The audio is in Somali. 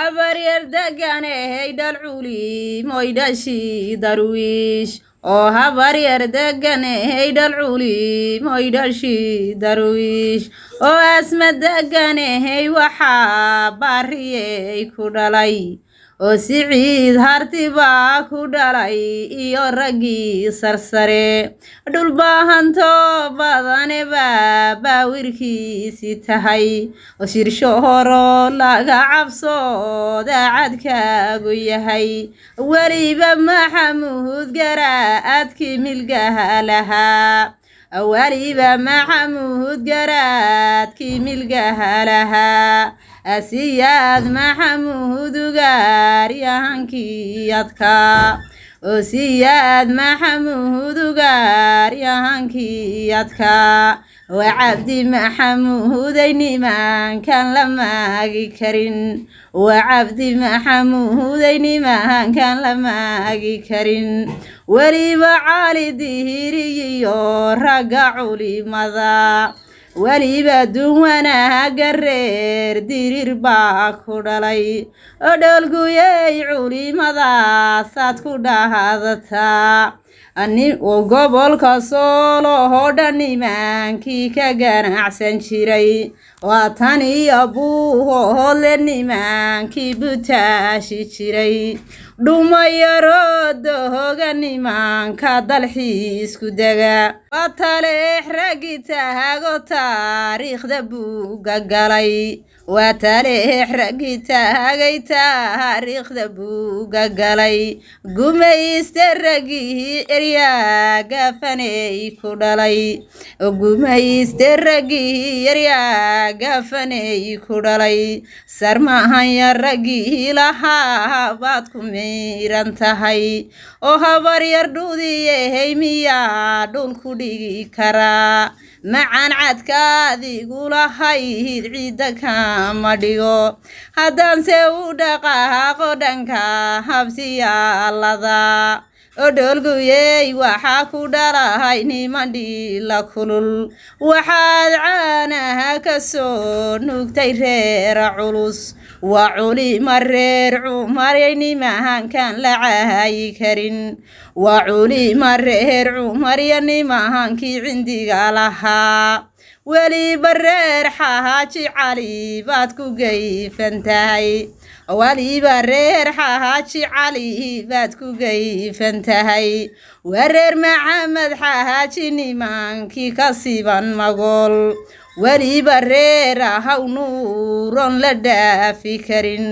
habaryar deganey dhalculi moydhashi darwiish oo habaryar deganey dhalculi moydhashi darwiish oo asma deganey waxaa baariyey ku dhalay oo siciid hartibaa ku dhalay iyo raggii sarsare dhulbaahanto badane baa wirkiisi tahay oo shirsho horo laga cabsooda cadkaagu yahay weliba maxamuud garaadkii milgaha lahaa weliba maxamuud garaadkii milgaha lahaa asiyaad maxamuud ugaaryahankii adkaa oo siyaad maxamuud ugaaryahankii adkaa waa cabdi maxamuuday nimankan la maagi karin waa cabdi maxamuuday nimankan la maagi karin weliba cali dihiriyo ragga culimada weliba duwanaaga reer dirir baa ku dhalay oo dhoolguyey culimadaasaad ku dhahadataa oo gobolka sooloo dhan nimankii ka ganacsan jiray waa tan iyo buuhoodle nimankii butaashi jiray dhumayaroodohoga nimanka dalxiisku dega waa taleex raggi taago taariikhda buuga galay waa taleex raggi taagay taariikhda buuga galay gumayste raggii eryagafaney ku dhalay gumayste raggii eryagafaney ku dhalay sarmahanya raggii lahaa baad ku miran tahay oo habaryar dhudiyey miyaa dhulku dhigi karaa macaan cadkaadigu lahayd ciidda kama dhigo haddaanse u dhaqaaqo dhanka habsiyaalada oo dhoolguyey waxaa ku dhalahay niman dhila kulul waxaad caanaha ka soo nuugtay reera culus waa culima reer cumaryay nimahankan la caayi karin waa culima reer cumarya nimahankii cindiga lahaa weliba reer xaaji cali baad ku gayfan tahay weliba reer xaaji cali baad ku gayfan tahay waa reer maxamed xaaji nimankii ka siban magool weliba reer haw nuuron la dhaafi karin